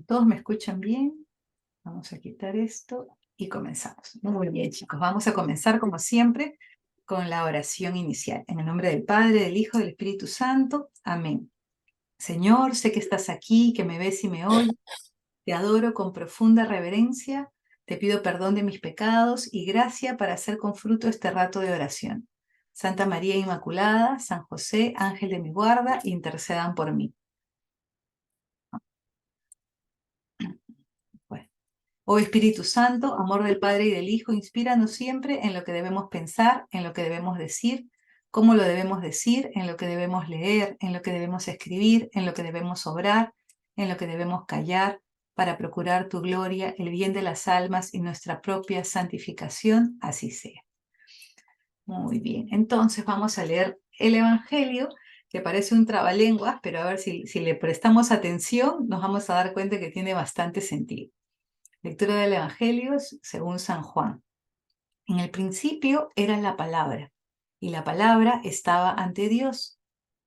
¿Todos me escuchan bien? Vamos a quitar esto y comenzamos. Muy bien, chicos. Vamos a comenzar, como siempre, con la oración inicial. En el nombre del Padre, del Hijo, del Espíritu Santo. Amén. Señor, sé que estás aquí, que me ves y me oyes. Te adoro con profunda reverencia. Te pido perdón de mis pecados y gracia para hacer con fruto este rato de oración. Santa María Inmaculada, San José, Ángel de mi guarda, intercedan por mí. Bueno. Oh Espíritu Santo, amor del Padre y del Hijo, inspíranos siempre en lo que debemos pensar, en lo que debemos decir, cómo lo debemos decir, en lo que debemos leer, en lo que debemos escribir, en lo que debemos obrar, en lo que debemos callar, para procurar tu gloria, el bien de las almas y nuestra propia santificación, así sea. Muy bien, entonces vamos a leer el Evangelio, que parece un trabalenguas, pero a ver si le prestamos atención, nos vamos a dar cuenta que tiene bastante sentido. Lectura del Evangelio según San Juan. En el principio era la palabra, y la palabra estaba ante Dios,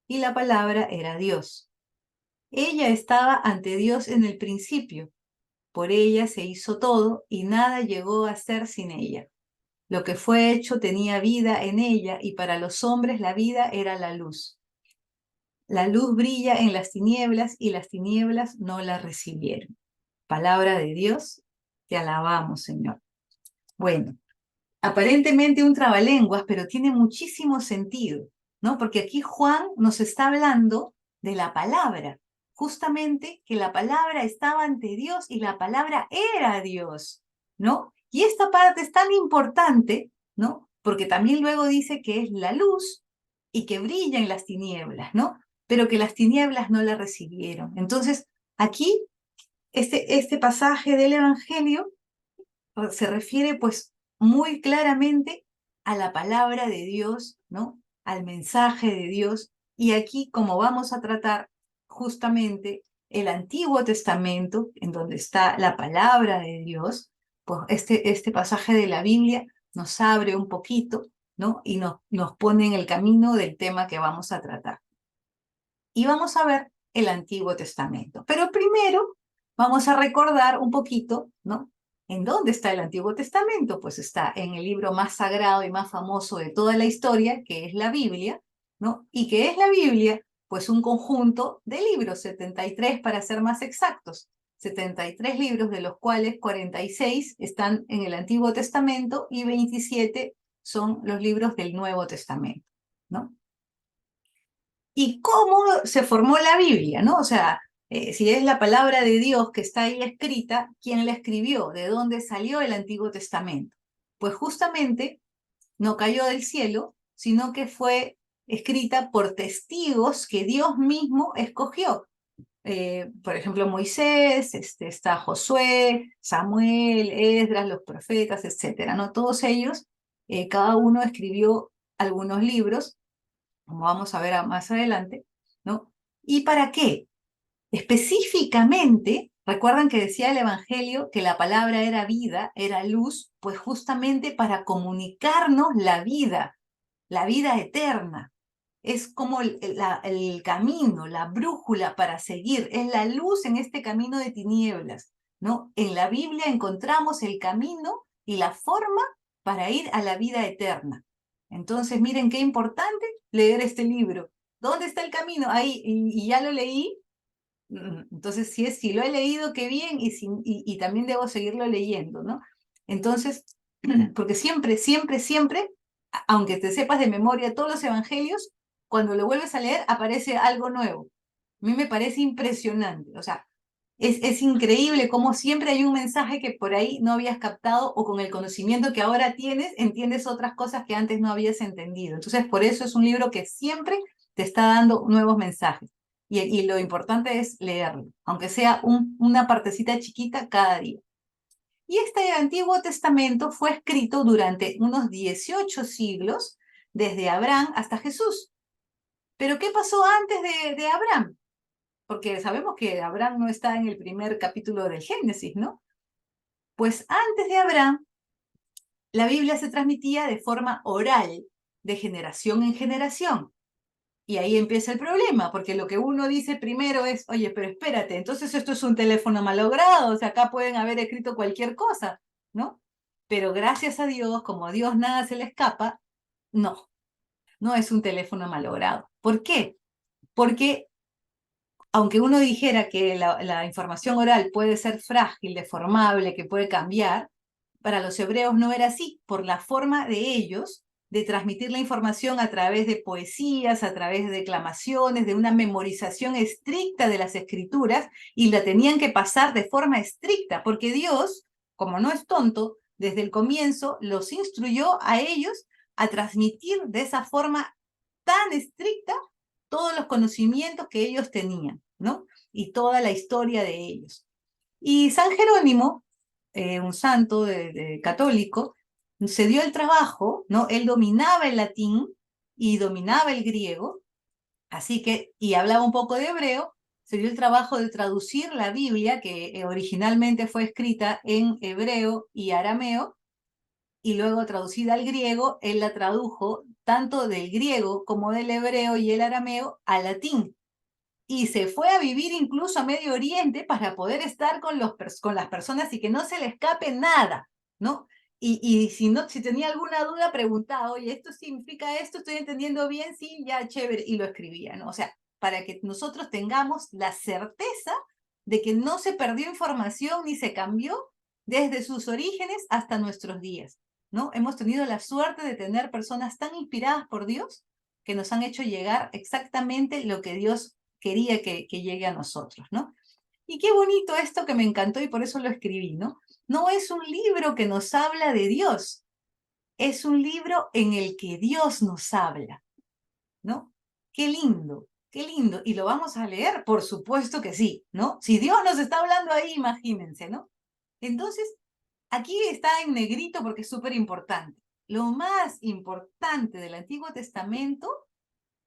y la palabra era Dios. Ella estaba ante Dios en el principio. Por ella se hizo todo, y nada llegó a ser sin ella. Lo que fue hecho tenía vida en ella, y para los hombres la vida era la luz. La luz brilla en las tinieblas, y las tinieblas no la recibieron. Palabra de Dios, te alabamos, Señor. Bueno, aparentemente un trabalenguas, pero tiene muchísimo sentido, ¿no? Porque aquí Juan nos está hablando de la palabra, justamente que la palabra estaba ante Dios y la palabra era Dios, ¿no? Y esta parte es tan importante, ¿no? Porque también luego dice que es la luz y que brilla en las tinieblas, ¿no? Pero que las tinieblas no la recibieron. Entonces, aquí, este pasaje del Evangelio se refiere pues muy claramente a la palabra de Dios, ¿no? Al mensaje de Dios. Y aquí, como vamos a tratar justamente el Antiguo Testamento, en donde está la palabra de Dios, pues este pasaje de la Biblia nos abre un poquito, ¿no? Y nos pone en el camino del tema que vamos a tratar. Y vamos a ver el Antiguo Testamento. Pero primero vamos a recordar un poquito, ¿no? ¿En dónde está el Antiguo Testamento? Pues está en el libro más sagrado y más famoso de toda la historia, que es la Biblia, ¿no? ¿Y qué es la Biblia? Pues un conjunto de libros, 73 para ser más exactos. 73 libros, de los cuales 46 están en el Antiguo Testamento y 27 son los libros del Nuevo Testamento, ¿no? ¿Y cómo se formó la Biblia, no? O sea, si es la palabra de Dios que está ahí escrita, ¿quién la escribió? ¿De dónde salió el Antiguo Testamento? Pues justamente no cayó del cielo, sino que fue escrita por testigos que Dios mismo escogió. Por ejemplo, Moisés, está Josué, Samuel, Esdras, los profetas, etcétera, ¿no? Todos ellos, cada uno escribió algunos libros, como vamos a ver más adelante, ¿no? ¿Y para qué? Específicamente, recuerdan que decía el Evangelio que la palabra era vida, era luz, pues justamente para comunicarnos la vida eterna. Es como el camino, la brújula para seguir, es la luz en este camino de tinieblas, ¿no? En la Biblia encontramos el camino y la forma para ir a la vida eterna. Entonces, miren qué importante leer este libro. ¿Dónde está el camino? Ahí, y ya lo leí. Entonces, si lo he leído, qué bien, y también debo seguirlo leyendo, ¿no? Entonces, porque siempre, siempre, siempre, aunque te sepas de memoria todos los evangelios, cuando lo vuelves a leer aparece algo nuevo. A mí me parece impresionante, o sea, es increíble cómo siempre hay un mensaje que por ahí no habías captado o con el conocimiento que ahora tienes, entiendes otras cosas que antes no habías entendido. Entonces, por eso es un libro que siempre te está dando nuevos mensajes. Y lo importante es leerlo, aunque sea una partecita chiquita cada día. Y este Antiguo Testamento fue escrito durante unos 18 siglos, desde Abraham hasta Jesús. Pero ¿qué pasó antes de Abraham? Porque sabemos que Abraham no está en el primer capítulo del Génesis, ¿no? Pues antes de Abraham, la Biblia se transmitía de forma oral, de generación en generación. Y ahí empieza el problema, porque lo que uno dice primero es, oye, pero espérate, entonces esto es un teléfono malogrado, o sea, acá pueden haber escrito cualquier cosa, ¿no? Pero gracias a Dios, como a Dios nada se le escapa, no, no es un teléfono malogrado. ¿Por qué? Porque aunque uno dijera que la información oral puede ser frágil, deformable, que puede cambiar, para los hebreos no era así, por la forma de ellos de transmitir la información a través de poesías, a través de declamaciones, de una memorización estricta de las escrituras, y la tenían que pasar de forma estricta, porque Dios, como no es tonto, desde el comienzo los instruyó a ellos a transmitir de esa forma tan estricta todos los conocimientos que ellos tenían, ¿no? Y toda la historia de ellos. Y San Jerónimo, un santo católico, se dio el trabajo, ¿no? Él dominaba el latín y dominaba el griego, así que, y hablaba un poco de hebreo, se dio el trabajo de traducir la Biblia, que originalmente fue escrita en hebreo y arameo, y luego traducida al griego, él la tradujo tanto del griego como del hebreo y el arameo al latín. Y se fue a vivir incluso a Medio Oriente para poder estar con las personas y que no se le escape nada, ¿no? Y si, no, si tenía alguna duda, preguntaba, oye, ¿esto significa esto? ¿Estoy entendiendo bien? Sí, ya, chévere. Y lo escribía, ¿no? O sea, para que nosotros tengamos la certeza de que no se perdió información ni se cambió desde sus orígenes hasta nuestros días, ¿no? Hemos tenido la suerte de tener personas tan inspiradas por Dios que nos han hecho llegar exactamente lo que Dios quería que llegue a nosotros, ¿no? Y qué bonito esto que me encantó y por eso lo escribí, ¿no? No es un libro que nos habla de Dios, es un libro en el que Dios nos habla, ¿no? Qué lindo, qué lindo. ¿Y lo vamos a leer? Por supuesto que sí, ¿no? Si Dios nos está hablando ahí, imagínense, ¿no? Entonces, aquí está en negrito porque es súper importante. Lo más importante del Antiguo Testamento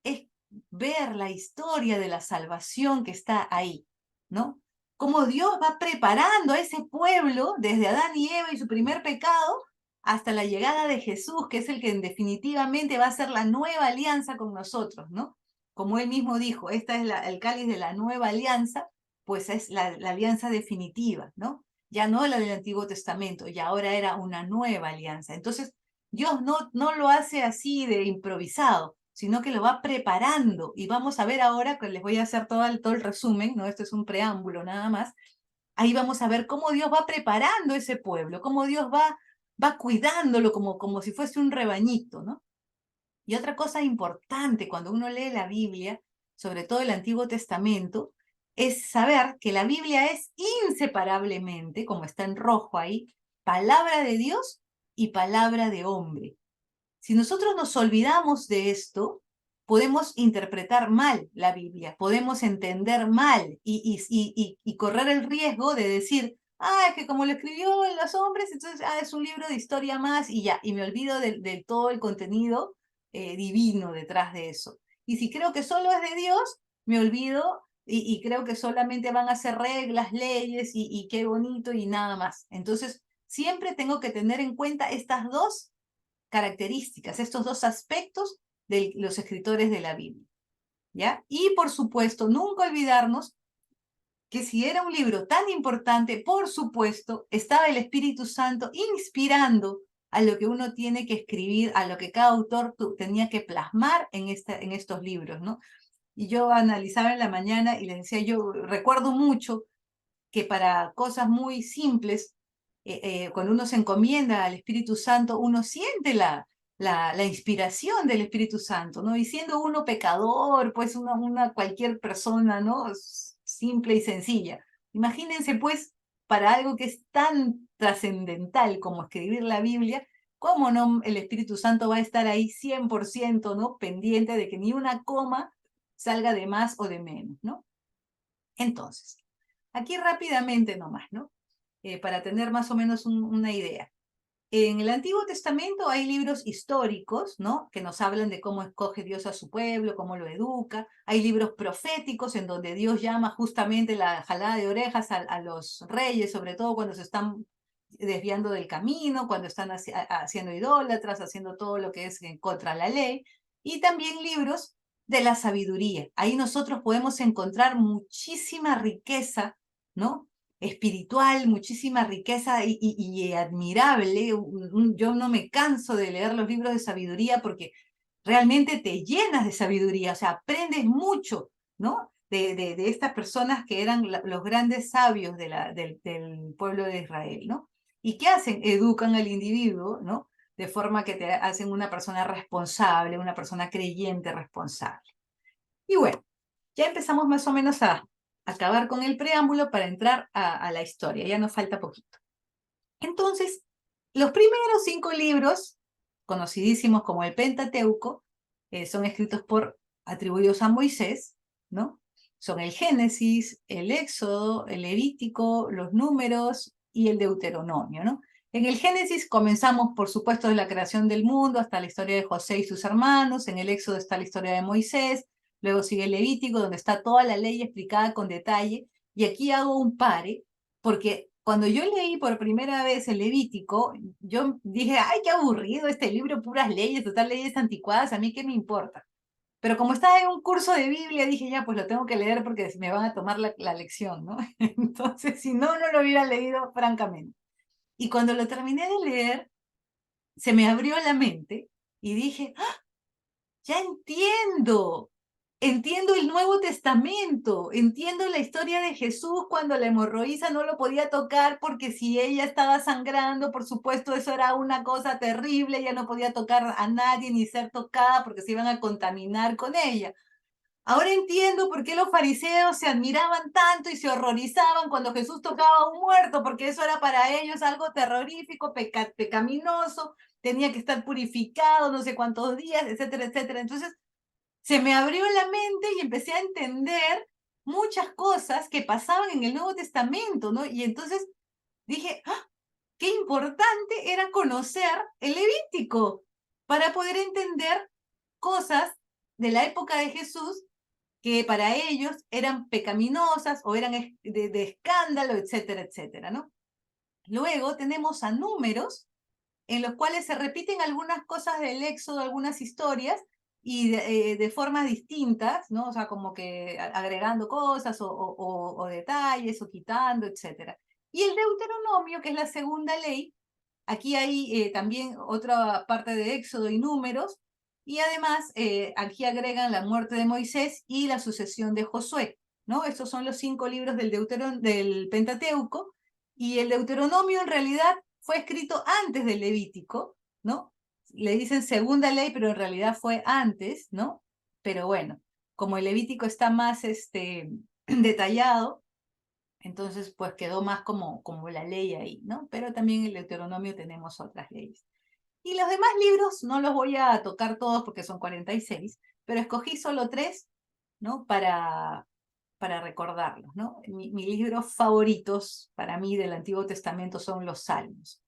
es ver la historia de la salvación que está ahí, ¿no? Cómo Dios va preparando a ese pueblo desde Adán y Eva y su primer pecado hasta la llegada de Jesús, que es el que definitivamente va a ser la nueva alianza con nosotros, ¿no? Como él mismo dijo, esta es el cáliz de la nueva alianza, pues es la alianza definitiva, ¿no? Ya no la del Antiguo Testamento, y ahora era una nueva alianza. Entonces, Dios no lo hace así de improvisado, sino que lo va preparando. Y vamos a ver ahora, que les voy a hacer todo el resumen, ¿no? Esto es un preámbulo nada más. Ahí vamos a ver cómo Dios va preparando ese pueblo, cómo Dios va cuidándolo como si fuese un rebañito, ¿no? Y otra cosa importante cuando uno lee la Biblia, sobre todo el Antiguo Testamento, es saber que la Biblia es inseparablemente, como está en rojo ahí, palabra de Dios y palabra de hombre. Si nosotros nos olvidamos de esto, podemos interpretar mal la Biblia, podemos entender mal y correr el riesgo de decir, es que como lo escribió en los hombres, entonces es un libro de historia más y ya, y me olvido de todo el contenido divino detrás de eso. Y si creo que solo es de Dios, me olvido y creo que solamente van a ser reglas, leyes y qué bonito y nada más. Entonces, siempre tengo que tener en cuenta estas dos características, estos dos aspectos de los escritores de la Biblia, ¿ya? Y por supuesto, nunca olvidarnos que si era un libro tan importante, por supuesto, estaba el Espíritu Santo inspirando a lo que uno tiene que escribir, a lo que cada autor tenía que plasmar en estos libros, ¿no? Y yo analizaba en la mañana y les decía, yo recuerdo mucho que para cosas muy simples, cuando uno se encomienda al Espíritu Santo, uno siente la inspiración del Espíritu Santo, ¿no? Y siendo uno pecador, pues una cualquier persona, ¿no? Simple y sencilla. Imagínense, pues, para algo que es tan trascendental como escribir la Biblia, ¿cómo no el Espíritu Santo va a estar ahí 100%, ¿no? Pendiente de que ni una coma salga de más o de menos, ¿no? Entonces, aquí rápidamente nomás, ¿no? Para tener más o menos una idea. En el Antiguo Testamento hay libros históricos, ¿no? Que nos hablan de cómo escoge Dios a su pueblo, cómo lo educa. Hay libros proféticos en donde Dios llama justamente la jalada de orejas a los reyes, sobre todo cuando se están desviando del camino, cuando están haciendo idólatras, haciendo todo lo que es en contra de la ley. Y también libros de la sabiduría. Ahí nosotros podemos encontrar muchísima riqueza, ¿no? Espiritual, muchísima riqueza y admirable. Yo no me canso de leer los libros de sabiduría porque realmente te llenas de sabiduría, o sea, aprendes mucho, ¿no? De estas personas que eran los grandes sabios del pueblo de Israel, ¿no? ¿Y qué hacen? Educan al individuo, ¿no? De forma que te hacen una persona responsable, una persona creyente responsable. Y bueno, ya empezamos más o menos a acabar con el preámbulo para entrar a la historia, ya nos falta poquito. Entonces, los primeros 5 libros, conocidísimos como el Pentateuco, son escritos atribuidos a Moisés, ¿no? Son el Génesis, el Éxodo, el Levítico, los Números y el Deuteronomio, ¿no? En el Génesis comenzamos, por supuesto, de la creación del mundo hasta la historia de José y sus hermanos. En el Éxodo está la historia de Moisés. Luego sigue el Levítico, donde está toda la ley explicada con detalle. Y aquí hago un pare, porque cuando yo leí por primera vez el Levítico, yo dije, ay, qué aburrido este libro, puras leyes, total leyes anticuadas, a mí qué me importa. Pero como estaba en un curso de Biblia, dije, ya, pues lo tengo que leer porque me van a tomar la lección, ¿no? Entonces, si no, no lo hubiera leído francamente. Y cuando lo terminé de leer, se me abrió la mente y dije, ¡ah! Ya entiendo. Entiendo el Nuevo Testamento, entiendo la historia de Jesús cuando la hemorroísa no lo podía tocar porque si ella estaba sangrando, por supuesto, eso era una cosa terrible, ella no podía tocar a nadie ni ser tocada porque se iban a contaminar con ella. Ahora entiendo por qué los fariseos se admiraban tanto y se horrorizaban cuando Jesús tocaba a un muerto, porque eso era para ellos algo terrorífico, pecaminoso, tenía que estar purificado no sé cuántos días, etcétera, etcétera. Entonces, se me abrió la mente y empecé a entender muchas cosas que pasaban en el Nuevo Testamento, ¿no? Y entonces dije, ¡ah! Qué importante era conocer el Levítico para poder entender cosas de la época de Jesús que para ellos eran pecaminosas o eran de escándalo, etcétera, etcétera, ¿no? Luego tenemos a Números, en los cuales se repiten algunas cosas del Éxodo, algunas historias, y de formas distintas, ¿no? O sea, como que agregando cosas o detalles o quitando, etc. Y el Deuteronomio, que es la segunda ley, aquí hay también otra parte de Éxodo y Números, y además aquí agregan la muerte de Moisés y la sucesión de Josué, ¿no? Estos son los 5 libros del Pentateuco, y el Deuteronomio en realidad fue escrito antes del Levítico, ¿no? Le dicen segunda ley, pero en realidad fue antes, ¿no? Pero bueno, como el Levítico está más detallado, entonces pues quedó más como la ley ahí, ¿no? Pero también en el Deuteronomio tenemos otras leyes. Y los demás libros no los voy a tocar todos porque son 46, pero escogí solo 3, ¿no? Para recordarlos, ¿no? Mis libros favoritos para mí del Antiguo Testamento son los Salmos.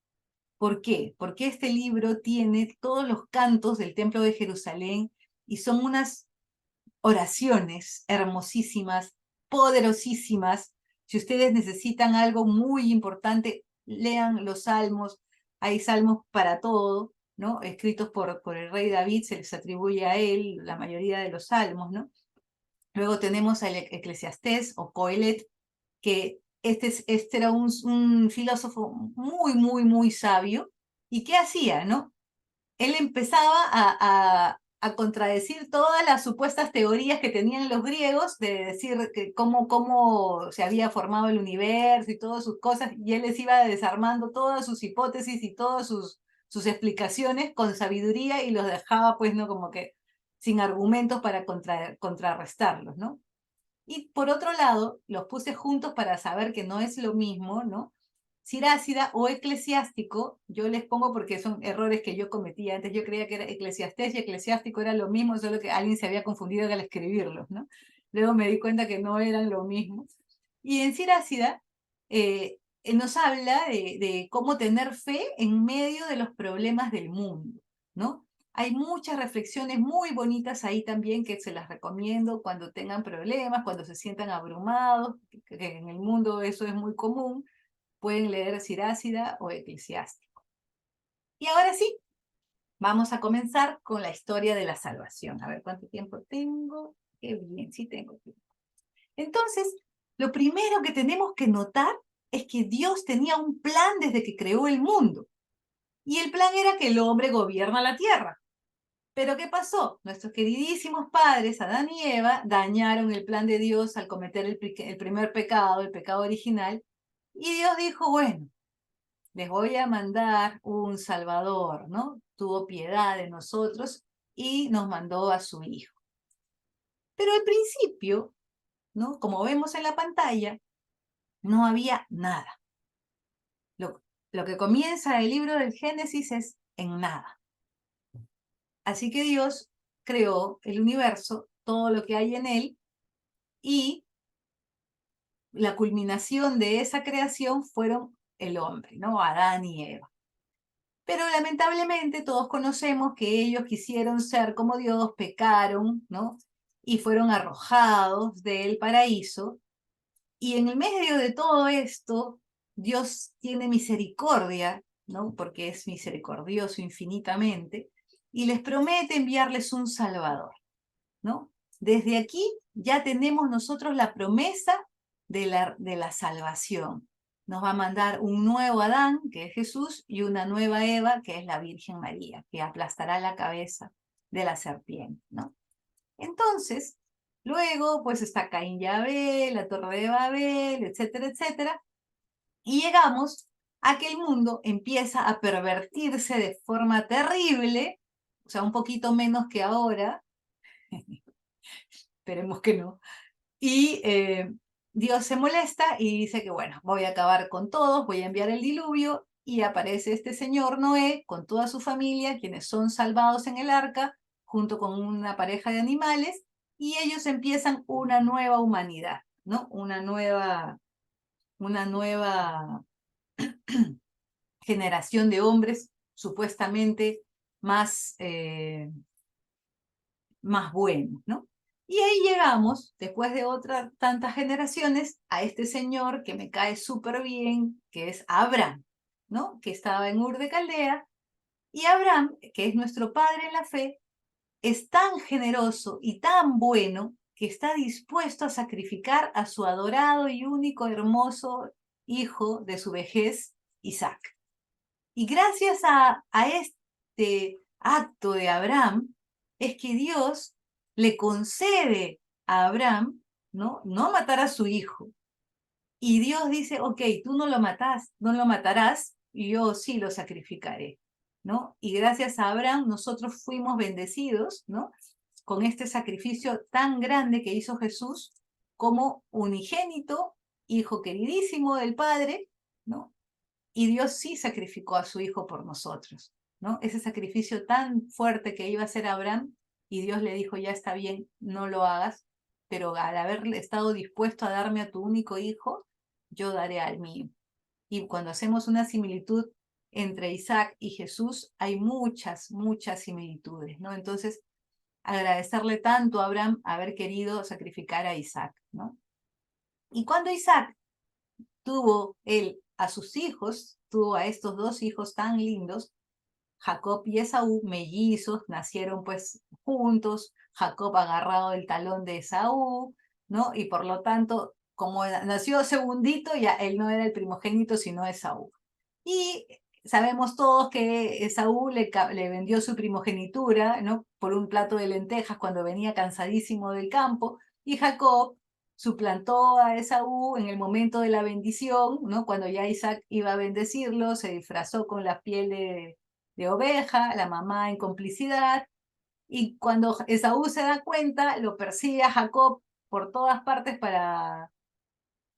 ¿Por qué? Porque este libro tiene todos los cantos del Templo de Jerusalén y son unas oraciones hermosísimas, poderosísimas. Si ustedes necesitan algo muy importante, lean los salmos. Hay salmos para todo, ¿no? Escritos por el rey David, se les atribuye a él la mayoría de los salmos, ¿no? Luego tenemos al Eclesiastés o Coelet, que este era un filósofo muy, muy, muy sabio. ¿Y qué hacía, no? Él empezaba a contradecir todas las supuestas teorías que tenían los griegos de decir que cómo se había formado el universo y todas sus cosas, y él les iba desarmando todas sus hipótesis y todas sus explicaciones con sabiduría y los dejaba pues no como que sin argumentos para contrarrestarlos, ¿no? Y por otro lado, los puse juntos para saber que no es lo mismo, ¿no? Sirácida o eclesiástico, yo les pongo porque son errores que yo cometía antes. Yo creía que era eclesiastés y eclesiástico era lo mismo, solo que alguien se había confundido al escribirlos, ¿no? Luego me di cuenta que no eran lo mismo. Y en Sirácida nos habla de cómo tener fe en medio de los problemas del mundo, ¿no? Hay muchas reflexiones muy bonitas ahí también que se las recomiendo cuando tengan problemas, cuando se sientan abrumados, que en el mundo eso es muy común. Pueden leer Sirácida o Eclesiástico. Y ahora sí, Vamos a comenzar con la historia de la salvación. A ver cuánto tiempo tengo. Qué bien, sí tengo tiempo. Entonces, lo primero que tenemos que notar es que Dios tenía un plan desde que creó el mundo. Y el plan era que el hombre gobierna la tierra. Pero ¿qué pasó? Nuestros queridísimos padres, Adán y Eva, dañaron el plan de Dios al cometer el primer pecado, el pecado original. Y Dios dijo, bueno, les voy a mandar un Salvador, ¿no? Tuvo piedad de nosotros y nos mandó a su Hijo. Pero al principio, ¿no? Como vemos en la pantalla, no había nada. Lo que comienza el libro del Génesis es en nada. Así que Dios creó el universo, todo lo que hay en él, y la culminación de esa creación fueron el hombre, ¿no? Adán y Eva. Pero lamentablemente todos conocemos que ellos quisieron ser como Dios, pecaron, ¿no? Y fueron arrojados del paraíso. Y en el medio de todo esto, Dios tiene misericordia, ¿no? Porque es misericordioso infinitamente, y les promete enviarles un Salvador, ¿no? Desde aquí ya tenemos nosotros la promesa de la salvación. Nos va a mandar un nuevo Adán, que es Jesús, y una nueva Eva, que es la Virgen María, que aplastará la cabeza de la serpiente, ¿no? Entonces, luego, pues está Caín y Abel, la Torre de Babel, etcétera, etcétera, y llegamos a que el mundo empieza a pervertirse de forma terrible, o sea, un poquito menos que ahora, esperemos que no, y Dios se molesta y dice que, bueno, voy a acabar con todos, voy a enviar el diluvio, y aparece este señor Noé con toda su familia, quienes son salvados en el arca, junto con una pareja de animales, y ellos empiezan una nueva humanidad, ¿no? Una nueva generación de hombres supuestamente más buenos, ¿no? Y ahí llegamos, después de otras tantas generaciones, a este señor que me cae súper bien, que es Abraham, ¿no? Que estaba en Ur de Caldea. Y Abraham, que es nuestro padre en la fe, es tan generoso y tan bueno que está dispuesto a sacrificar a su adorado y único hermoso hijo de su vejez, Isaac. Y gracias a este acto de Abraham, es que Dios le concede a Abraham, no matar a su hijo. Y Dios dice, ok, tú no lo matarás, y yo sí lo sacrificaré, ¿no? Y gracias a Abraham nosotros fuimos bendecidos, ¿no? Con este sacrificio tan grande que hizo Jesús como unigénito, hijo queridísimo del Padre, ¿no? Y Dios sí sacrificó a su hijo por nosotros, ¿no? Ese sacrificio tan fuerte que iba a hacer Abraham, y Dios le dijo, ya está bien, no lo hagas, pero al haber estado dispuesto a darme a tu único hijo, yo daré al mío. Y cuando hacemos una similitud entre Isaac y Jesús, hay muchas, muchas similitudes, ¿no? Entonces, agradecerle tanto a Abraham haber querido sacrificar a Isaac, ¿no? Y cuando Isaac tuvo él a sus hijos, tuvo a estos dos hijos tan lindos, Jacob y Esaú, mellizos, nacieron pues juntos, Jacob agarrado del talón de Esaú, ¿no? Y por lo tanto, como nació segundito, ya él no era el primogénito, sino Esaú. Y sabemos todos que Esaú le vendió su primogenitura, ¿no? Por un plato de lentejas cuando venía cansadísimo del campo, y Jacob suplantó a Esaú en el momento de la bendición, ¿no? Cuando ya Isaac iba a bendecirlo, se disfrazó con la piel de oveja, la mamá en complicidad, y cuando Esaú se da cuenta, lo persigue a Jacob por todas partes para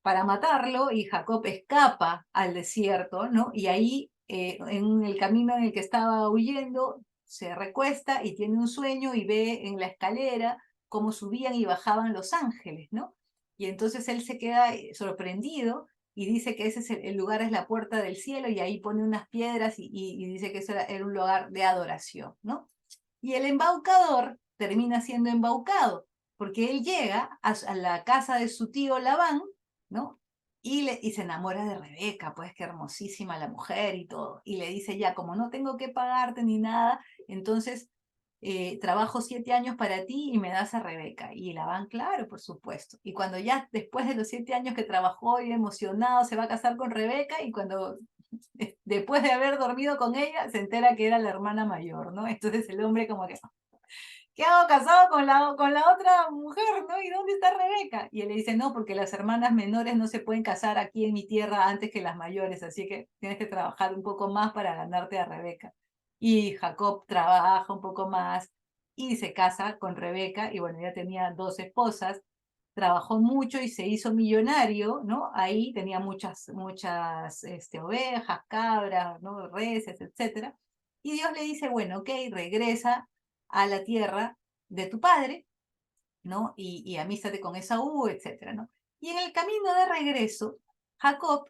matarlo, y Jacob escapa al desierto, ¿no? Y ahí, en el camino en el que estaba huyendo, se recuesta y tiene un sueño y ve en la escalera cómo subían y bajaban los ángeles, ¿no? Y entonces él se queda sorprendido y dice que ese es el lugar, es la puerta del cielo, y ahí pone unas piedras y dice que eso era un lugar de adoración, ¿no? Y el embaucador termina siendo embaucado, porque él llega a la casa de su tío Labán, ¿no? y se enamora de Rebeca, pues qué hermosísima la mujer y todo. Y le dice, ya, como no tengo que pagarte ni nada, entonces trabajo 7 años para ti y me das a Rebeca. Y Labán, claro, por supuesto. Y cuando ya después de los 7 años que trabajó y emocionado se va a casar con Rebeca, y cuando después de haber dormido con ella se entera que era la hermana mayor, ¿no? Entonces el hombre como que, ¿qué hago casado con la otra mujer, ¿no? ¿Y dónde está Rebeca? Y él le dice, no, porque las hermanas menores no se pueden casar aquí en mi tierra antes que las mayores, así que tienes que trabajar un poco más para ganarte a Rebeca. Y Jacob trabaja un poco más y se casa con Rebeca, y bueno, ya tenía 2 esposas, trabajó mucho y se hizo millonario, ¿no? Ahí tenía muchas ovejas, cabras, ¿no? Reses, etcétera. Y Dios le dice, bueno, ok, regresa a la tierra de tu padre, ¿no? Y amístate con Esaú, etcétera, ¿no? Y en el camino de regreso, Jacob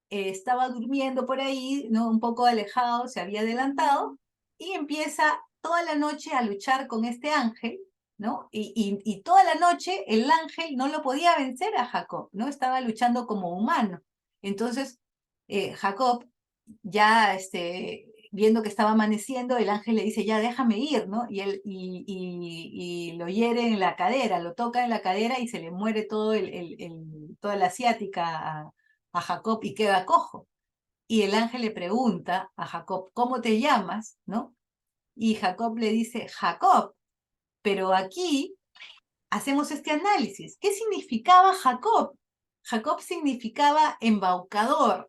estaba durmiendo por ahí, ¿no? Un poco alejado, se había adelantado, y empieza toda la noche a luchar con este ángel, ¿no? Y toda la noche el ángel no lo podía vencer a Jacob, ¿no? Estaba luchando como humano. Entonces, Jacob, ya viendo que estaba amaneciendo, el ángel le dice, ya déjame ir, ¿no? Y él y lo hiere en la cadera, lo toca en la cadera y se le muere todo toda la asiática a Jacob y queda cojo. Y el ángel le pregunta a Jacob, ¿cómo te llamas? ¿No? Y Jacob le dice, Jacob, pero aquí hacemos este análisis. ¿Qué significaba Jacob? Jacob significaba embaucador,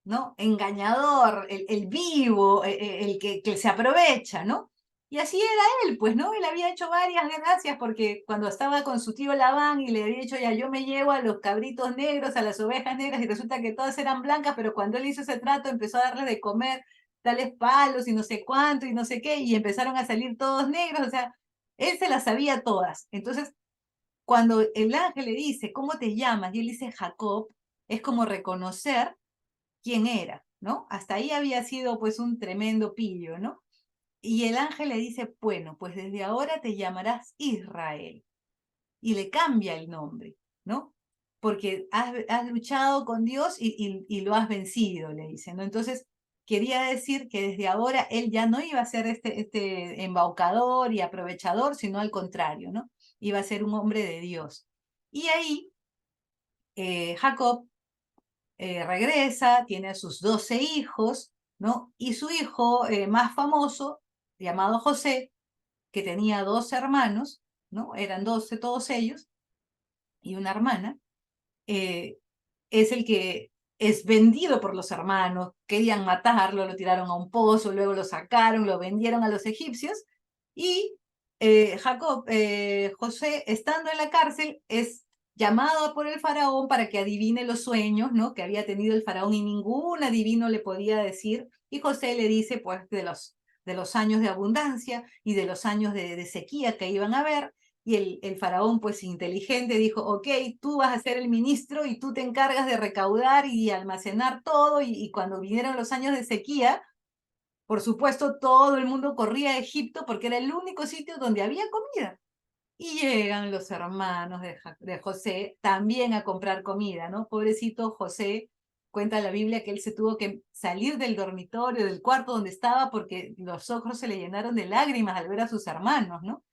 ¿no? Engañador, el vivo, el que se aprovecha, ¿no? Y así era él, pues, ¿no? Él había hecho varias gracias porque cuando estaba con su tío Labán y le había dicho, ya, yo me llevo a los cabritos negros, a las ovejas negras, y resulta que todas eran blancas, pero cuando él hizo ese trato empezó a darles de comer tales palos y no sé cuánto y no sé qué, y empezaron a salir todos negros, o sea, él se las sabía todas. Entonces, cuando el ángel le dice, ¿cómo te llamas? Y él dice, Jacob, es como reconocer quién era, ¿no? Hasta ahí había sido pues un tremendo pillo, ¿no? Y el ángel le dice, bueno, pues desde ahora te llamarás Israel. Y le cambia el nombre, ¿no? Porque has luchado con Dios y lo has vencido, le dice, ¿no? Entonces, quería decir que desde ahora él ya no iba a ser este embaucador y aprovechador, sino al contrario, ¿no? Iba a ser un hombre de Dios. Y ahí Jacob regresa, tiene a sus 12 hijos, ¿no? Y su hijo más famoso, llamado José, que tenía 2 hermanos, ¿no? Eran 12 todos ellos, y una hermana, eh, es el que es vendido por los hermanos, querían matarlo, lo tiraron a un pozo, luego lo sacaron, lo vendieron a los egipcios, y José, estando en la cárcel, es llamado por el faraón para que adivine los sueños, ¿no? Que había tenido el faraón, y ningún adivino le podía decir, y José le dice, pues, de los años de abundancia y de los años de sequía que iban a haber. Y el faraón, pues inteligente, dijo, ok, tú vas a ser el ministro y tú te encargas de recaudar y almacenar todo. Y cuando vinieron los años de sequía, por supuesto, todo el mundo corría a Egipto porque era el único sitio donde había comida. Y llegan los hermanos de José también a comprar comida, ¿no? Pobrecito José, cuenta la Biblia que él se tuvo que salir del dormitorio, del cuarto donde estaba, porque los ojos se le llenaron de lágrimas al ver a sus hermanos, ¿no?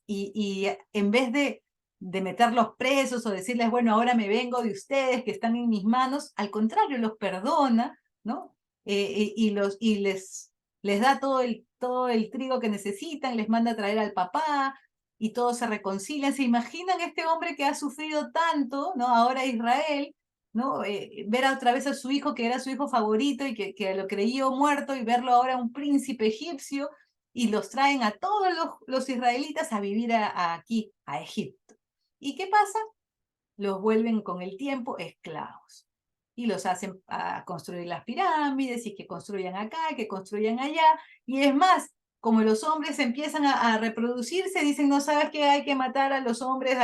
Y en vez de meterlos presos o decirles, bueno, ahora me vengo de ustedes que están en mis manos, al contrario, los perdona, ¿no? Les da todo el trigo que necesitan, les manda a traer al papá, y todos se reconcilian. ¿Se imaginan este hombre que ha sufrido tanto, ¿no? Ahora Israel, ¿no? Ver otra vez a su hijo, que era su hijo favorito y que lo creyó muerto, y verlo ahora un príncipe egipcio, y los traen a todos los israelitas a vivir aquí, a Egipto. ¿Y qué pasa? Los vuelven con el tiempo esclavos. Y los hacen a construir las pirámides, y que construyan acá, que construyan allá. Y es más, como los hombres empiezan a reproducirse, dicen, no sabes que hay que matar a los hombres,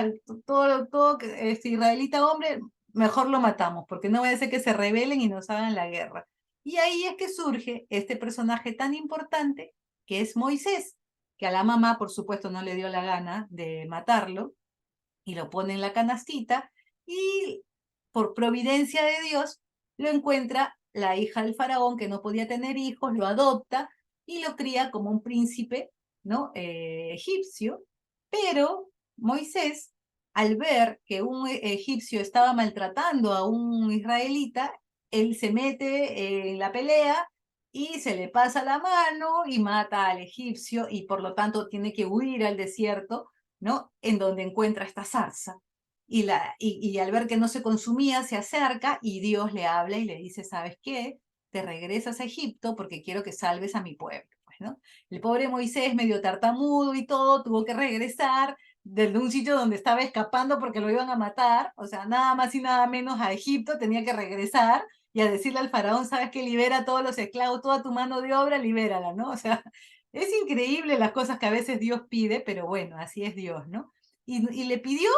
todo este israelita hombre, mejor lo matamos, porque no vaya a ser que se rebelen y nos hagan la guerra. Y ahí es que surge este personaje tan importante, que es Moisés, que a la mamá, por supuesto, no le dio la gana de matarlo, y lo pone en la canastita, y por providencia de Dios, lo encuentra la hija del faraón que no podía tener hijos, lo adopta y lo cría como un príncipe, ¿no? Egipcio, pero Moisés, al ver que un egipcio estaba maltratando a un israelita, él se mete en la pelea y se le pasa la mano y mata al egipcio y por lo tanto tiene que huir al desierto, ¿no? En donde encuentra esta zarza. Y al ver que no se consumía, se acerca y Dios le habla y le dice, ¿sabes qué? Te regresas a Egipto porque quiero que salves a mi pueblo. Pues, ¿no? El pobre Moisés, medio tartamudo y todo, tuvo que regresar desde un sitio donde estaba escapando porque lo iban a matar, o sea, nada más y nada menos a Egipto, tenía que regresar y a decirle al faraón, ¿sabes qué? Libera a todos los esclavos, toda tu mano de obra, libérala, ¿no? O sea, es increíble las cosas que a veces Dios pide, pero bueno, así es Dios, ¿no? Y le pidió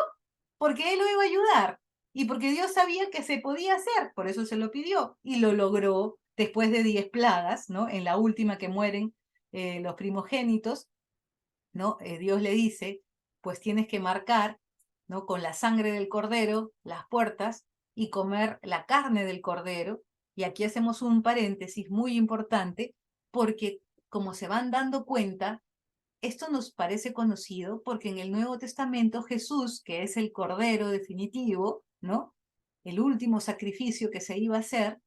porque él lo iba a ayudar y porque Dios sabía que se podía hacer, por eso se lo pidió y lo logró después de 10 plagas, ¿no? En la última que mueren los primogénitos, ¿no? Dios le dice, pues tienes que marcar, ¿no? Con la sangre del cordero las puertas y comer la carne del cordero. Y aquí hacemos un paréntesis muy importante porque como se van dando cuenta, esto nos parece conocido porque en el Nuevo Testamento Jesús, que es el Cordero definitivo, ¿no? El último sacrificio que se iba a hacer,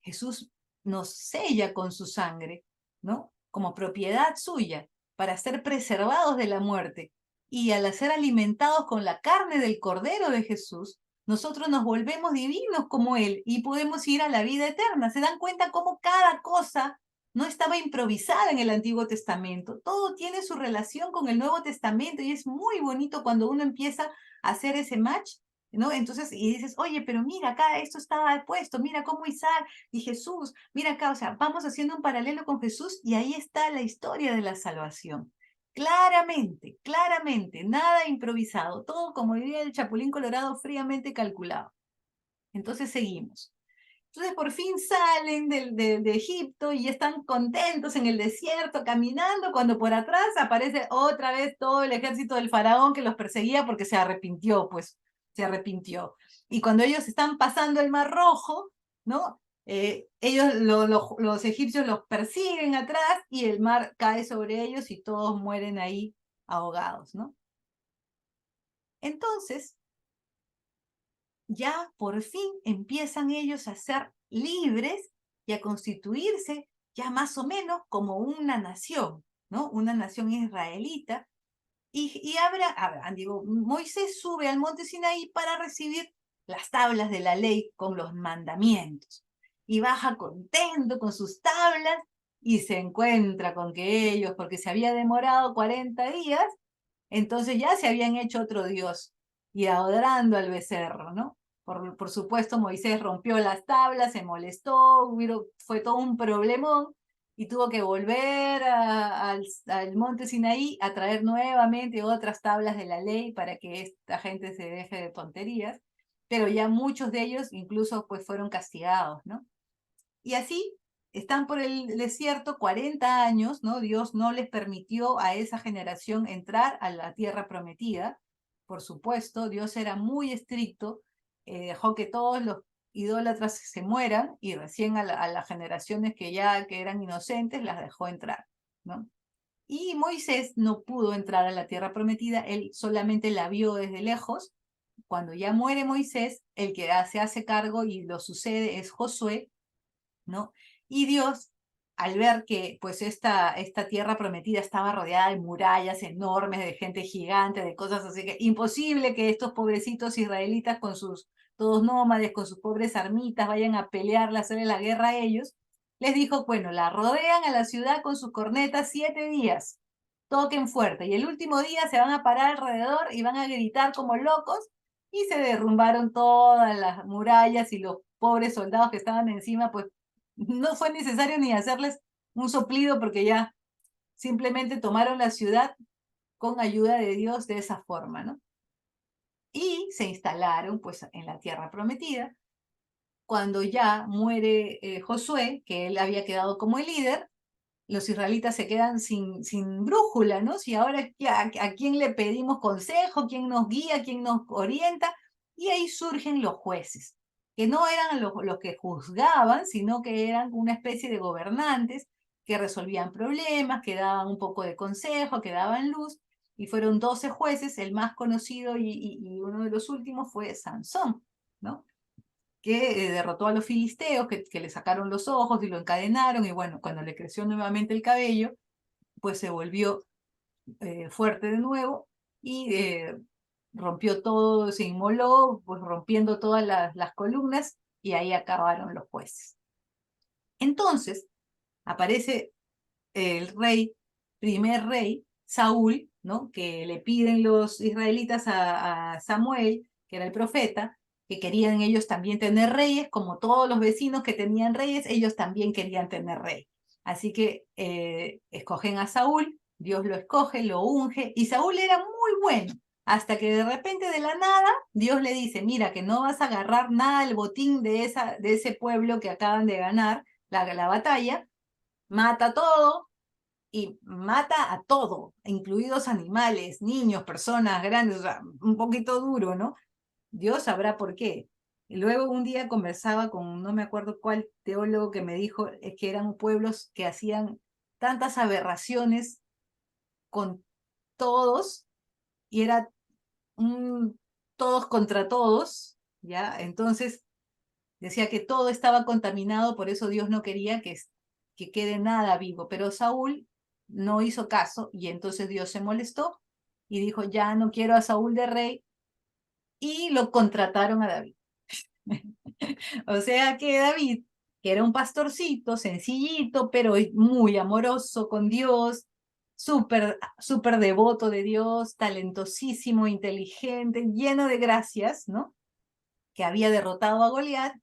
Jesús nos sella con su sangre, ¿no? Como propiedad suya, para ser preservados de la muerte. Y al ser alimentados con la carne del Cordero de Jesús, nosotros nos volvemos divinos como Él y podemos ir a la vida eterna. ¿Se dan cuenta cómo cada cosa no estaba improvisada en el Antiguo Testamento? Todo tiene su relación con el Nuevo Testamento y es muy bonito cuando uno empieza a hacer ese match, ¿no? Entonces, y dices, oye, pero mira, acá esto estaba puesto, mira cómo Isaac y Jesús, mira acá, o sea, vamos haciendo un paralelo con Jesús y ahí está la historia de la salvación. Claramente, claramente, nada improvisado, todo como diría el Chapulín Colorado, fríamente calculado. Entonces seguimos. Entonces por fin salen de Egipto y están contentos en el desierto caminando cuando por atrás aparece otra vez todo el ejército del faraón que los perseguía porque se arrepintió, pues se arrepintió. Y cuando ellos están pasando el Mar Rojo, ¿no? Ellos, los egipcios los persiguen atrás y el mar cae sobre ellos y todos mueren ahí ahogados, ¿no? Entonces, ya por fin empiezan ellos a ser libres y a constituirse ya más o menos como una nación, ¿no? Una nación israelita. Y digo, Moisés sube al monte Sinaí para recibir las tablas de la ley con los mandamientos. Y baja contento con sus tablas y se encuentra con que ellos, porque se había demorado 40 días, entonces ya se habían hecho otro Dios y adorando al becerro, ¿no? Por supuesto, Moisés rompió las tablas, se molestó, fue todo un problemón y tuvo que volver al monte Sinaí a traer nuevamente otras tablas de la ley para que esta gente se deje de tonterías, pero ya muchos de ellos incluso pues fueron castigados, ¿no? Y así están por el desierto 40 años, ¿no? Dios no les permitió a esa generación entrar a la tierra prometida. Por supuesto, Dios era muy estricto, dejó que todos los idólatras se mueran y recién a las generaciones que eran inocentes las dejó entrar, ¿no? Y Moisés no pudo entrar a la tierra prometida, él solamente la vio desde lejos. Cuando ya muere Moisés, el que se hace cargo y lo sucede es Josué, ¿no? Y Dios, al ver que pues esta tierra prometida estaba rodeada de murallas enormes, de gente gigante, de cosas así, que imposible que estos pobrecitos israelitas con sus, todos nómades, con sus pobres armitas, vayan a pelearle, a hacerle la guerra a ellos, les dijo, bueno, la rodean a la ciudad con sus cornetas 7 días, toquen fuerte, y el último día se van a parar alrededor y van a gritar como locos, y se derrumbaron todas las murallas y los pobres soldados que estaban encima, pues no fue necesario ni hacerles un soplido porque ya simplemente tomaron la ciudad con ayuda de Dios de esa forma, ¿no? Y se instalaron pues en la tierra prometida. Cuando ya muere Josué, que él había quedado como el líder, los israelitas se quedan sin brújula, ¿no? Si ahora a quién le pedimos consejo, quién nos guía, quién nos orienta, Y ahí surgen los jueces, que no eran los que juzgaban, sino que eran una especie de gobernantes que resolvían problemas, que daban un poco de consejo, que daban luz, y fueron 12 jueces. El más conocido y uno de los últimos fue Sansón, ¿no? Que derrotó a los filisteos, que le sacaron los ojos y lo encadenaron, y bueno, cuando le creció nuevamente el cabello, pues se volvió fuerte de nuevo y rompió todo, se inmoló, pues rompiendo todas las columnas, y ahí acabaron los jueces. Entonces aparece el rey, primer rey, Saúl, ¿no? Que le piden los israelitas a Samuel, que era el profeta, que querían ellos también tener reyes, como todos los vecinos que tenían reyes, ellos también querían tener rey. Así que escogen a Saúl, Dios lo escoge, lo unge, y Saúl era muy bueno, hasta que de repente de la nada Dios le dice, mira que no vas a agarrar nada del botín de ese pueblo que acaban de ganar la batalla, mata todo, y mata a todo, incluidos animales, niños, personas grandes, o sea, un poquito duro, ¿no? Dios sabrá por qué. Y luego un día conversaba con, no me acuerdo cuál teólogo, que me dijo que eran pueblos que hacían tantas aberraciones con todos, y era todos contra todos, ¿ya? Entonces decía que todo estaba contaminado, por eso Dios no quería que quede nada vivo. Pero Saúl no hizo caso, y entonces Dios se molestó y dijo, ya no quiero a Saúl de rey, y lo contrataron a David. O sea que David, que era un pastorcito sencillito, pero muy amoroso con Dios, súper devoto de Dios, talentosísimo, inteligente, lleno de gracias, ¿no? Que había derrotado a Goliat,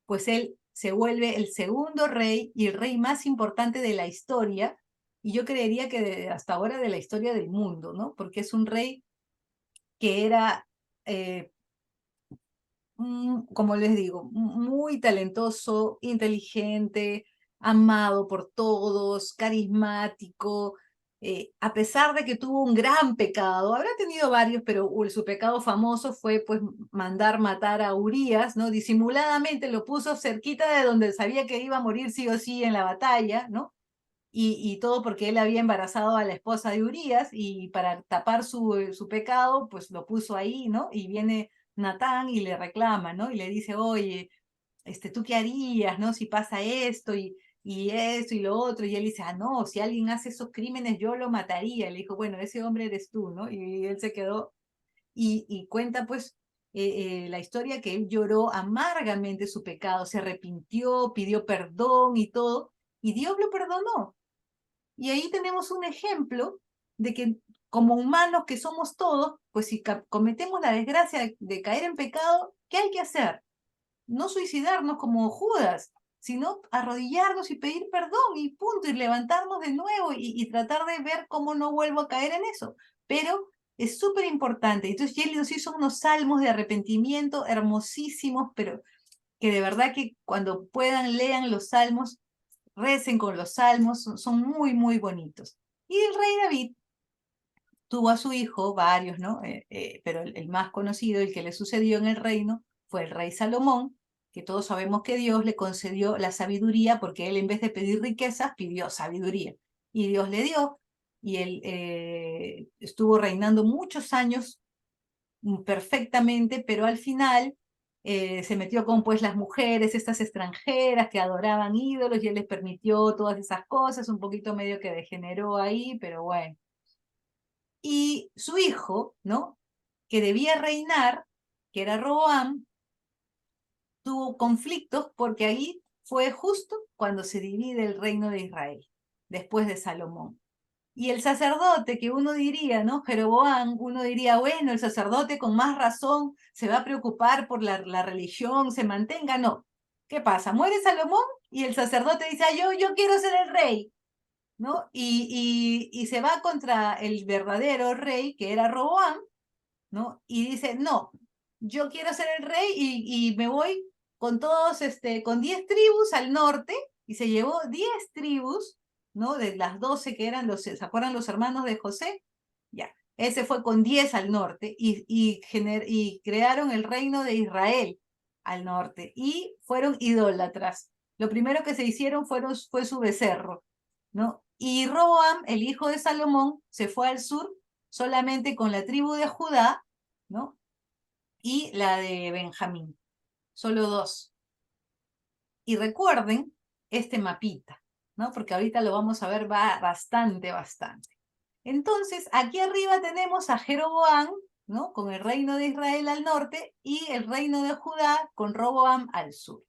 pues él se vuelve el segundo rey y el rey más importante de la historia, y yo creería que hasta ahora de la historia del mundo, ¿no? Porque es un rey que era, como les digo, muy talentoso, inteligente, amado por todos, carismático, a pesar de que tuvo un gran pecado. Habrá tenido varios, pero su pecado famoso fue pues mandar matar a Urías, ¿no? Disimuladamente lo puso cerquita de donde sabía que iba a morir sí o sí en la batalla, ¿no? Y todo porque él había embarazado a la esposa de Urías, y para tapar su pecado, pues lo puso ahí, ¿no? Y viene Natán y le reclama, ¿no? Y le dice, oye, ¿tú qué harías, no? Si pasa esto y esto y lo otro. Y él dice, ah, no, si alguien hace esos crímenes, yo lo mataría. Y le dijo, bueno, ese hombre eres tú, ¿no? Y él se quedó y cuenta, pues, la historia, que él lloró amargamente su pecado, se arrepintió, pidió perdón y todo, y Dios lo perdonó. Y ahí tenemos un ejemplo de que como humanos que somos todos, pues si cometemos la desgracia de caer en pecado, ¿qué hay que hacer? No suicidarnos como Judas, sino arrodillarnos y pedir perdón y punto, y levantarnos de nuevo y tratar de ver cómo no vuelvo a caer en eso. Pero es súper importante. Entonces, él nos hizo unos salmos de arrepentimiento hermosísimos, pero que de verdad que cuando puedan lean los salmos, recen con los salmos, son muy, muy bonitos. Y el rey David tuvo a su hijo, varios, ¿no? Pero el más conocido, el que le sucedió en el reino, fue el rey Salomón, que todos sabemos que Dios le concedió la sabiduría, porque él, en vez de pedir riquezas, pidió sabiduría. Y Dios le dio, y él estuvo reinando muchos años perfectamente, pero al final se metió con pues las mujeres, estas extranjeras que adoraban ídolos, y él les permitió todas esas cosas, un poquito medio que degeneró ahí, pero bueno. Y su hijo, ¿no? Que debía reinar, que era Roboam, tuvo conflictos, porque ahí fue justo cuando se divide el reino de Israel, después de Salomón. Y el sacerdote, que uno diría, ¿no? Jeroboam, uno diría, bueno, el sacerdote con más razón se va a preocupar por la religión, se mantenga. No. ¿Qué pasa? Muere Salomón y el sacerdote dice, ah, yo quiero ser el rey, ¿no? Y se va contra el verdadero rey, que era Roboam, ¿no? Y dice, no, yo quiero ser el rey, y me voy con todos, con 10 tribus al norte, y se llevó 10 tribus, ¿no? De las 12 que eran ¿se acuerdan los hermanos de José? Ya. Ese fue con 10 al norte y crearon el reino de Israel al norte y fueron idólatras. Lo primero que se hicieron fue su becerro, ¿no? Y Roboam, el hijo de Salomón, se fue al sur solamente con la tribu de Judá, ¿no? Y la de Benjamín, solo dos. Y recuerden este mapita, ¿no? Porque ahorita lo vamos a ver va bastante. Entonces, aquí arriba tenemos a Jeroboam, ¿no? Con el reino de Israel al norte y el reino de Judá con Roboam al sur.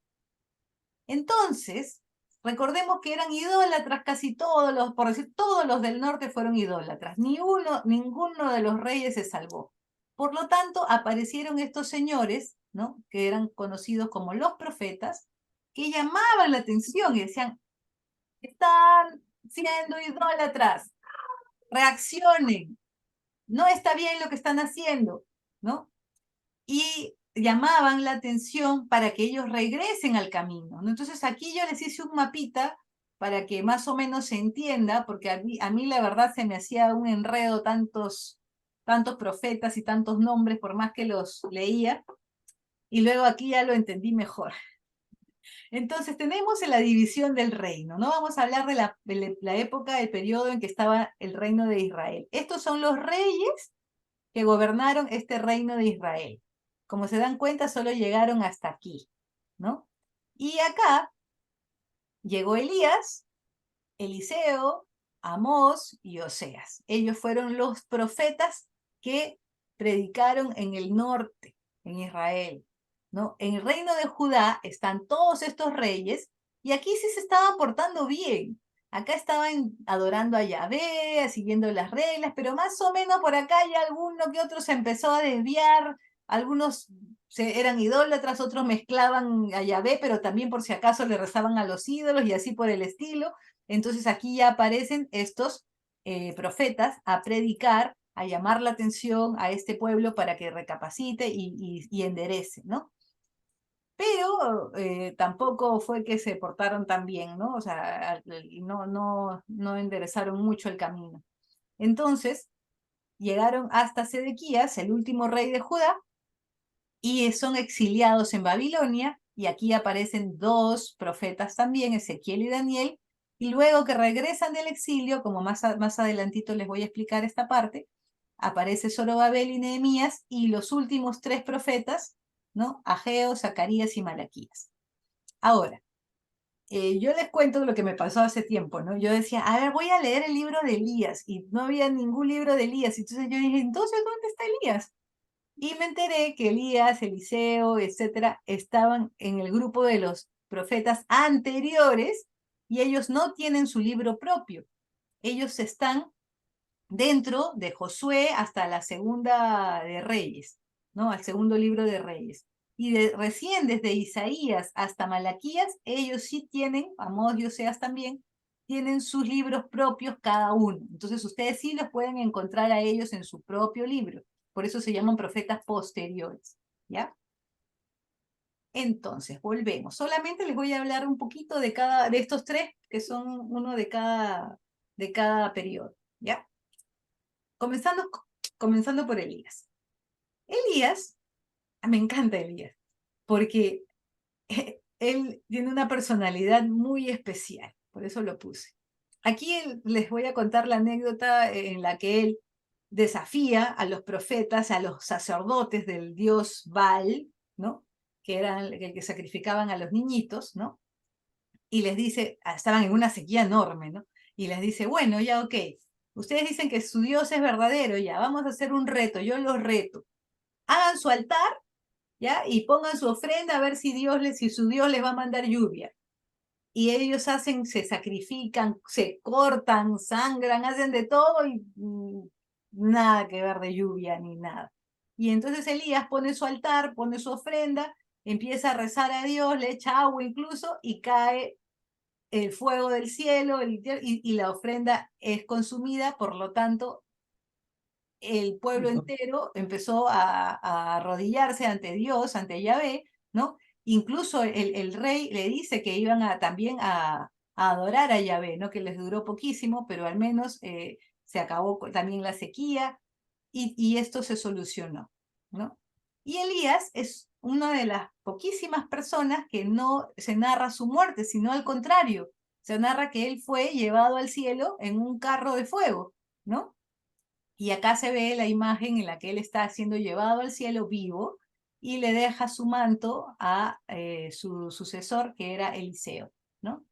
Entonces, recordemos que eran idólatras casi todos los, por decir, todos los del norte fueron idólatras. Ninguno de los reyes se salvó. Por lo tanto, aparecieron estos señores, ¿no? Que eran conocidos como los profetas, que llamaban la atención y decían, están siendo idólatras, reaccionen, no está bien lo que están haciendo, ¿no? Y llamaban la atención para que ellos regresen al camino, ¿no? Entonces aquí yo les hice un mapita para que más o menos se entienda, porque a mí la verdad se me hacía un enredo tantos profetas y tantos nombres, por más que los leía, y luego aquí ya lo entendí mejor. Entonces tenemos la división del reino, ¿no? Vamos a hablar de la época, el periodo en que estaba el reino de Israel. Estos son los reyes que gobernaron este reino de Israel. Como se dan cuenta, solo llegaron hasta aquí, ¿no? Y acá llegó Elías, Eliseo, Amós y Oseas. Ellos fueron los profetas que predicaron en el norte, en Israel, ¿no? En el reino de Judá están todos estos reyes y aquí sí se estaba portando bien. Acá estaban adorando a Yahvé, siguiendo las reglas, pero más o menos por acá hay alguno que otro se empezó a desviar, algunos eran idólatras, otros mezclaban a Yahvé, pero también por si acaso le rezaban a los ídolos y así por el estilo. Entonces aquí ya aparecen estos profetas a predicar, a llamar la atención a este pueblo para que recapacite y enderece, ¿no? Pero tampoco fue que se portaron tan bien, ¿no? O sea, no enderezaron mucho el camino. Entonces, llegaron hasta Sedequías, el último rey de Judá, y son exiliados en Babilonia, y aquí aparecen dos profetas también, Ezequiel y Daniel, y luego que regresan del exilio, como más adelantito les voy a explicar esta parte, aparece Zorobabel y Nehemías, y los últimos tres profetas, ¿no? Ageo, Zacarías y Malaquías. Ahora, yo les cuento lo que me pasó hace tiempo, ¿no? Yo decía, a ver, voy a leer el libro de Elías, y no había ningún libro de Elías, entonces yo dije, entonces, ¿dónde está Elías? Y me enteré que Elías, Eliseo, etcétera, estaban en el grupo de los profetas anteriores y ellos no tienen su libro propio. Ellos están dentro de Josué hasta la segunda de Reyes, ¿no? Al segundo libro de Reyes. Y recién desde Isaías hasta Malaquías, ellos sí tienen, Amós y Oseas también, tienen sus libros propios cada uno. Entonces ustedes sí los pueden encontrar a ellos en su propio libro. Por eso se llaman profetas posteriores, ¿ya? Entonces, volvemos. Solamente les voy a hablar un poquito de estos tres, que son uno de cada periodo, ¿ya? Comenzando por Elías. Elías, me encanta Elías, porque él tiene una personalidad muy especial, por eso lo puse. Aquí les voy a contar la anécdota en la que él desafía a los profetas, a los sacerdotes del dios Baal, ¿no? Que eran el que sacrificaban a los niñitos, ¿no? Y les dice, estaban en una sequía enorme, ¿no? Y les dice, bueno, ya, ok, ustedes dicen que su Dios es verdadero, ya, vamos a hacer un reto, yo los reto. Hagan su altar, ¿ya? Y pongan su ofrenda a ver si su Dios les va a mandar lluvia. Y ellos se sacrifican, se cortan, sangran, hacen de todo y nada que ver de lluvia ni nada. Y entonces Elías pone su altar, pone su ofrenda, empieza a rezar a Dios, le echa agua incluso y cae el fuego del cielo y la ofrenda es consumida, por lo tanto el pueblo entero empezó a arrodillarse ante Dios, ante Yahvé, ¿no? Incluso el rey le dice que iban también a adorar a Yahvé, ¿no? Que les duró poquísimo, pero al menos se acabó también la sequía. y esto se solucionó, ¿no? Y Elías es una de las poquísimas personas que no se narra su muerte, sino al contrario, se narra que él fue llevado al cielo en un carro de fuego, ¿no? Y acá se ve la imagen en la que él está siendo llevado al cielo vivo y le deja su manto a su sucesor, que era Eliseo, ¿no?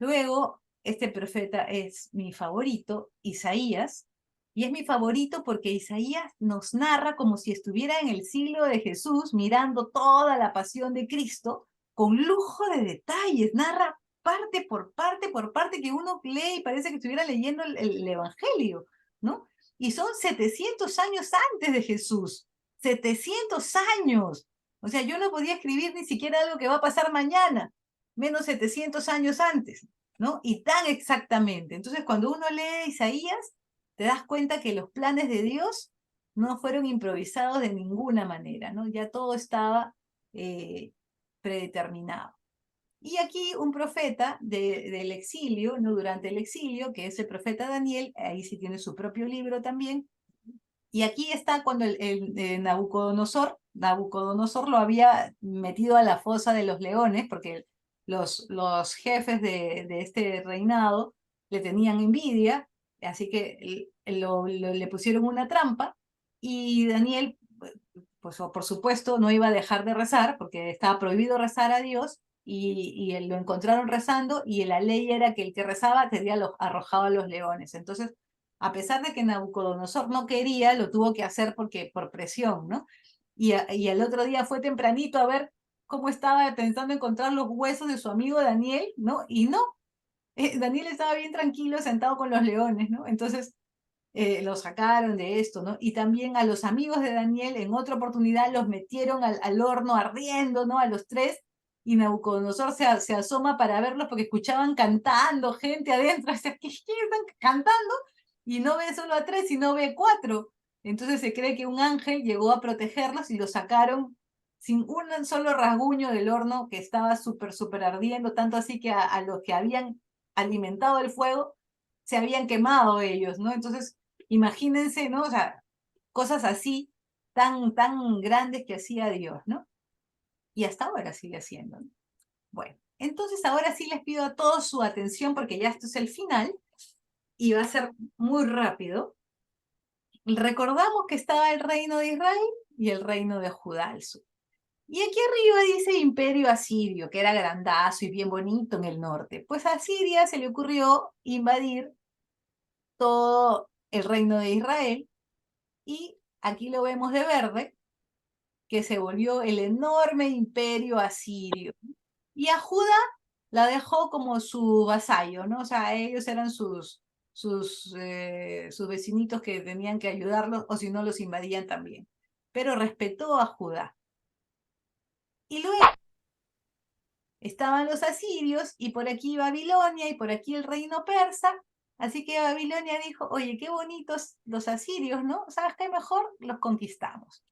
Luego, este profeta es mi favorito, Isaías, y es mi favorito porque Isaías nos narra como si estuviera en el siglo de Jesús, mirando toda la pasión de Cristo, con lujo de detalles, narra parte por parte, que uno lee y parece que estuviera leyendo el Evangelio, ¿no? Y son 700 años antes de Jesús, 700 años. O sea, yo no podía escribir ni siquiera algo que va a pasar mañana, menos 700 años antes, ¿no? Y tan exactamente. Entonces, cuando uno lee Isaías, te das cuenta que los planes de Dios no fueron improvisados de ninguna manera, ¿no? Ya todo estaba predeterminado. Y aquí un profeta del exilio, ¿no? Durante el exilio, que es el profeta Daniel, ahí sí tiene su propio libro también. Y aquí está cuando Nabucodonosor lo había metido a la fosa de los leones, porque los jefes de este reinado le tenían envidia, así que le pusieron una trampa, y Daniel, pues por supuesto, no iba a dejar de rezar, porque estaba prohibido rezar a Dios, y lo encontraron rezando, y la ley era que el que rezaba sería arrojado a los leones. Entonces, a pesar de que Nabucodonosor no quería, lo tuvo que hacer por presión, ¿no? Y el otro día fue tempranito a ver cómo estaba pensando encontrar los huesos de su amigo Daniel, ¿no? Y no, Daniel estaba bien tranquilo sentado con los leones, ¿no? Entonces lo sacaron de esto, ¿no? Y también a los amigos de Daniel en otra oportunidad los metieron al horno ardiendo, ¿no? A los tres, y Nabucodonosor se asoma para verlos porque escuchaban cantando gente adentro, ¿qué están cantando? Y no ve solo a tres, sino ve cuatro. Entonces se cree que un ángel llegó a protegerlos y los sacaron sin un solo rasguño del horno, que estaba súper ardiendo, tanto así que a los que habían alimentado el fuego se habían quemado ellos, ¿no? Entonces, imagínense, ¿no? O sea, cosas así tan grandes que hacía Dios, ¿no? Y hasta ahora sigue haciendo, ¿no? Bueno, entonces ahora sí les pido a todos su atención, porque ya esto es el final y va a ser muy rápido. Recordamos que estaba el reino de Israel y el reino de Judá al sur. Y aquí arriba dice Imperio Asirio, que era grandazo y bien bonito en el norte. Pues a Siria se le ocurrió invadir todo el reino de Israel, y aquí lo vemos de verde, que se volvió el enorme imperio asirio. Y a Judá la dejó como su vasallo, ¿no? O sea, ellos eran sus vecinitos que tenían que ayudarlos, o si no los invadían también. Pero respetó a Judá. Y luego estaban los asirios, y por aquí Babilonia, y por aquí el reino persa. Así que Babilonia dijo, oye, qué bonitos los asirios, ¿no? ¿Sabes qué? Mejor los conquistamos.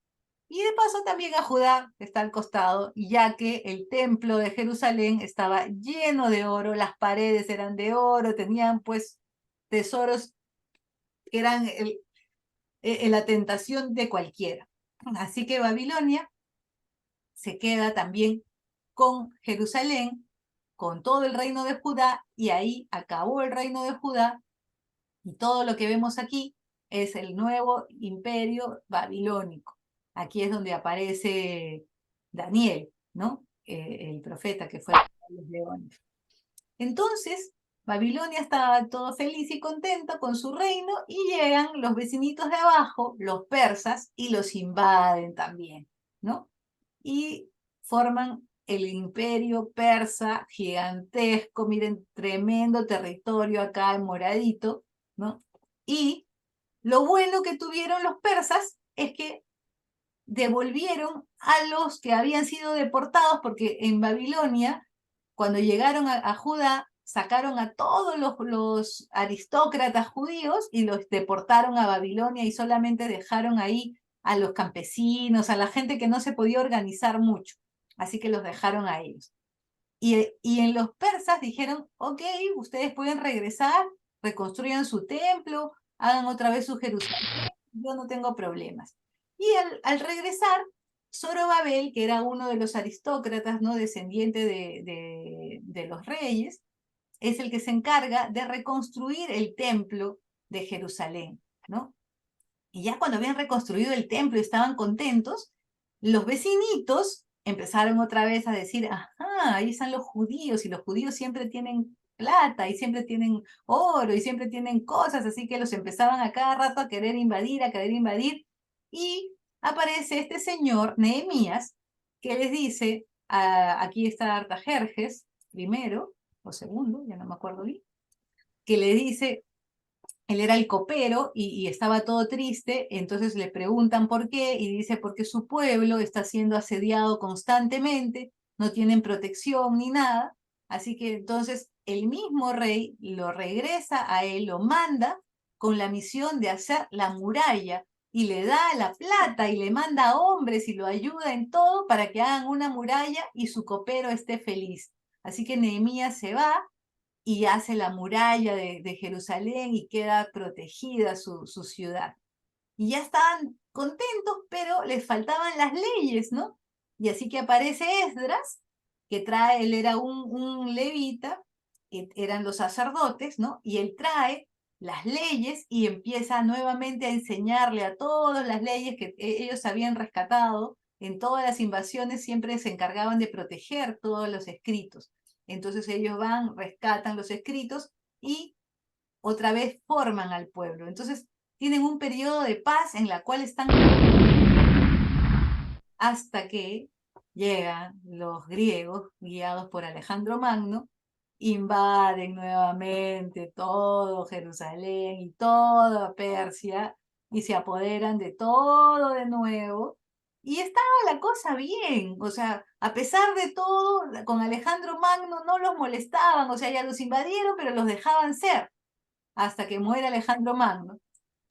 Y de paso también a Judá, que está al costado, ya que el templo de Jerusalén estaba lleno de oro, las paredes eran de oro, tenían pues tesoros que eran la tentación de cualquiera. Así que Babilonia se queda también con Jerusalén, con todo el reino de Judá, y ahí acabó el reino de Judá, y todo lo que vemos aquí es el nuevo imperio babilónico. Aquí es donde aparece Daniel, ¿no? El profeta que fue a los leones. Entonces, Babilonia estaba todo feliz y contento con su reino, y llegan los vecinitos de abajo, los persas, y los invaden también, ¿no? Y forman el imperio persa gigantesco, miren, tremendo territorio acá en moradito, ¿no? Y lo bueno que tuvieron los persas es que devolvieron a los que habían sido deportados, porque en Babilonia, cuando llegaron a Judá, sacaron a todos los aristócratas judíos y los deportaron a Babilonia, y solamente dejaron ahí a los campesinos, a la gente que no se podía organizar mucho. Así que los dejaron a ellos. Y en los persas dijeron, ok, ustedes pueden regresar, reconstruyan su templo, hagan otra vez su Jerusalén, yo no tengo problemas. Y al regresar, Zorobabel, que era uno de los aristócratas, ¿no? Descendiente de los reyes, es el que se encarga de reconstruir el templo de Jerusalén, ¿no? Y ya cuando habían reconstruido el templo y estaban contentos, los vecinitos empezaron otra vez a decir, ajá, ahí están los judíos, y los judíos siempre tienen plata, y siempre tienen oro, y siempre tienen cosas, así que los empezaban a cada rato a querer invadir, y aparece este señor, Nehemías, que les dice, aquí está Artajerjes, primero, o segundo, ya no me acuerdo bien, que le dice, él era el copero y estaba todo triste, entonces le preguntan por qué y dice porque su pueblo está siendo asediado constantemente, no tienen protección ni nada, así que entonces el mismo rey lo regresa a él, lo manda con la misión de hacer la muralla y le da la plata y le manda hombres y lo ayuda en todo para que hagan una muralla y su copero esté feliz. Así que Nehemías se va y hace la muralla de Jerusalén y queda protegida su ciudad. Y ya estaban contentos, pero les faltaban las leyes, ¿no? Y así que aparece Esdras, que trae, él era un levita, eran los sacerdotes, ¿no? Y él trae las leyes y empieza nuevamente a enseñarle a todos las leyes que ellos habían rescatado. En todas las invasiones siempre se encargaban de proteger todos los escritos. Entonces ellos van, rescatan los escritos y otra vez forman al pueblo. Entonces tienen un periodo de paz en la cual están hasta que llegan los griegos, guiados por Alejandro Magno, invaden nuevamente todo Jerusalén y toda Persia y se apoderan de todo de nuevo. Y estaba la cosa bien, o sea, a pesar de todo, con Alejandro Magno no los molestaban, o sea, ya los invadieron, pero los dejaban ser hasta que muere Alejandro Magno.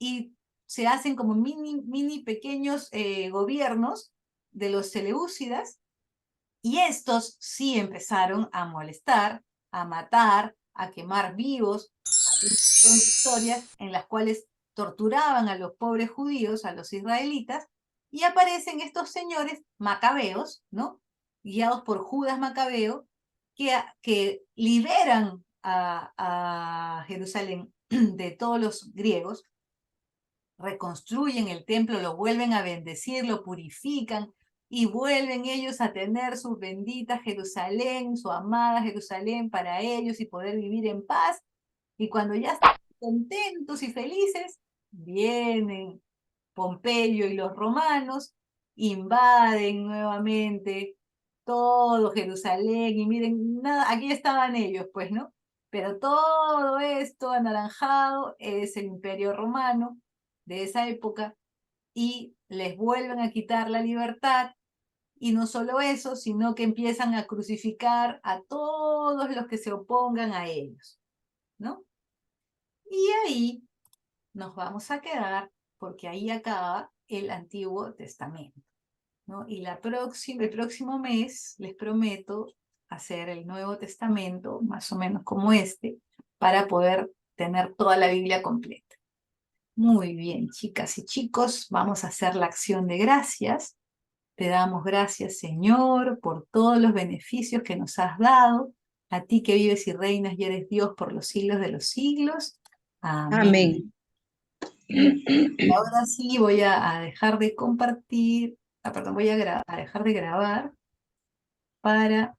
Y se hacen como mini pequeños gobiernos de los Seleucidas, y estos sí empezaron a molestar, a matar, a quemar vivos. Son historias en las cuales torturaban a los pobres judíos, a los israelitas, y aparecen estos señores macabeos, ¿no? Guiados por Judas Macabeo, que liberan a Jerusalén de todos los griegos, reconstruyen el templo, lo vuelven a bendecir, lo purifican y vuelven ellos a tener su bendita Jerusalén, su amada Jerusalén para ellos y poder vivir en paz. Y cuando ya están contentos y felices, vienen Pompeyo y los romanos, invaden nuevamente todo Jerusalén y miren, nada, aquí estaban ellos, pues, ¿no? Pero todo esto anaranjado es el Imperio Romano de esa época y les vuelven a quitar la libertad. Y no solo eso, sino que empiezan a crucificar a todos los que se opongan a ellos, ¿no? Y ahí nos vamos a quedar porque ahí acaba el Antiguo Testamento, ¿no? Y el próximo mes les prometo hacer el Nuevo Testamento, más o menos como este, para poder tener toda la Biblia completa. Muy bien, chicas y chicos, vamos a hacer la acción de gracias. Te damos gracias, Señor, por todos los beneficios que nos has dado. A ti que vives y reinas y eres Dios por los siglos de los siglos. Amén. Amén. Ahora sí voy a dejar de compartir, perdón, voy a dejar de grabar para